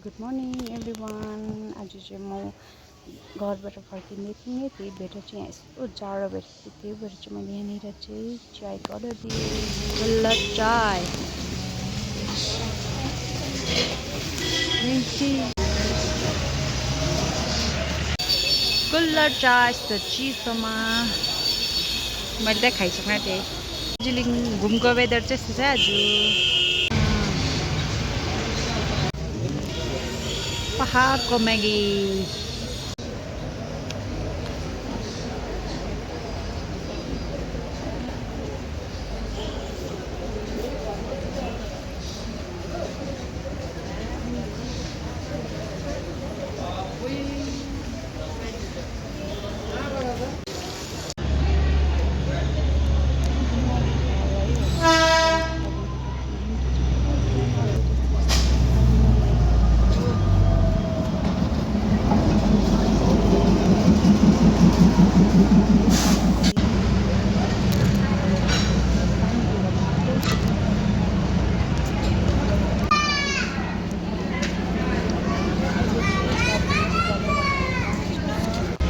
Good morning everyone. आज चाहिँ म घरबाट फर्किँदै थिएँ भेट चाहिँ यहाँ यस्तो जाडो भेटेको थियो। त्यही भएर चाहिँ मैले यहाँनिर चाहिँ चायको अर्डर दिएँ, गुल्ला चाय। गुल्ला चाय यस्तो चिसोमा मैले त खाइसक्नु थिएँ। दार्जिलिङ घुमको वेदर चाहिँ यस्तो छ आज। पहाडको म्यागी।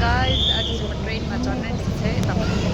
गाइस आज चाहिँ म ट्रेनमा चढ्नै थिएँ तपाईँले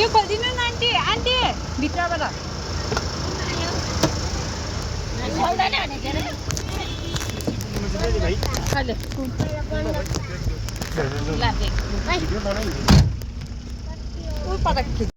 यो खोलिदिनु न आन्टी। आन्टी भित्रबाट